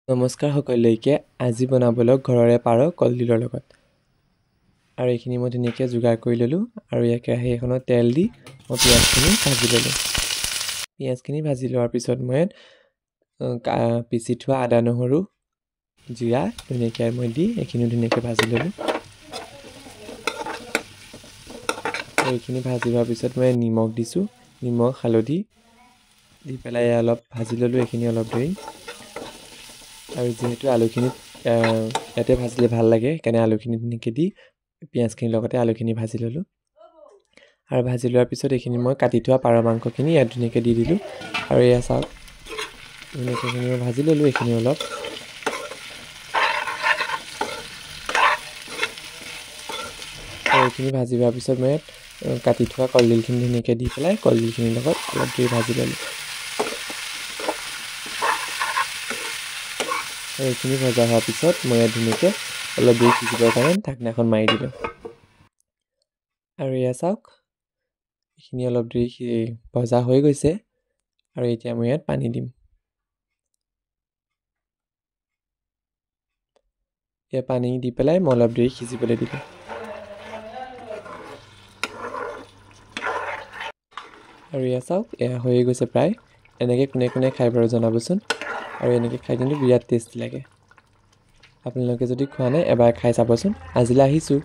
নমস্কাৰ সকলোকে। আজি বনাবলৈ ঘৰৰে পাৰ কলডিলৰ লগত আৰু এইখিনি মই ধুনীয়াকৈ যোগাৰ কৰি ল'লোঁ। আৰু ইয়াৰ কেৰাহী এখনত তেল দি মই পিঁয়াজখিনি ভাজি ল'লোঁ। পিঁয়াজখিনি ভাজি লোৱাৰ পিছত মই পিচি থোৱা আদা নহৰু জিৰা ধুনীয়াকৈ মই দি এইখিনি ধুনীয়াকৈ ভাজি ল'লোঁ। আৰু এইখিনি ভাজি লোৱাৰ পিছত মই নিমখ দিছোঁ, নিমখ হালধি দি পেলাই অলপ ভাজি ল'লোঁ এইখিনি অলপ দেৰি। আৰু যিহেতু আলুখিনিত ইয়াতে ভাজিলে ভাল লাগে, সেইকাৰণে আলুখিনি ধুনীয়াকৈ দি পিঁয়াজখিনিৰ লগতে আলুখিনি ভাজি ল'লোঁ। আৰু ভাজি লোৱাৰ পিছত এইখিনি মই কাটি থোৱা পাৰ মাংসখিনি ইয়াত ধুনীয়াকৈ দি দিলোঁ। আৰু এয়া চাওক ধুনীয়াকৈ এইখিনি মই ভাজি ল'লোঁ এইখিনি অলপ। আৰু এইখিনি ভাজি লোৱাৰ পিছত মই কাটি থোৱা কলডিলখিনি ধুনীয়াকৈ দি পেলাই কলডিলখিনিৰ লগত অলপ দেৰি ভাজি ল'লোঁ। আৰু এইখিনি ভজা হোৱাৰ পিছত মই ইয়াত ধুনীয়াকৈ অলপ দেৰি সিজিবৰ কাৰণে ঢাকনাখন মাৰি দিলোঁ। আৰু এয়া চাওক এইখিনি অলপ দেৰি ভজা হৈ গৈছে। আৰু এতিয়া মই ইয়াত পানী দিম। ইয়াত পানী দি পেলাই মই অলপ দেৰি সিজিবলৈ দিলোঁ। আৰু এয়া চাওক এয়া হৈয়ে গৈছে প্ৰায়। এনেকৈ কোনে কোনে খাই বাৰু জনাবচোন। আৰু এনেকৈ খাই কিন্তু বিৰাট টেষ্টি লাগে। আপোনালোকে যদি খোৱা নাই এবাৰ খাই চাবচোন। আজিলৈ আহিছোঁ।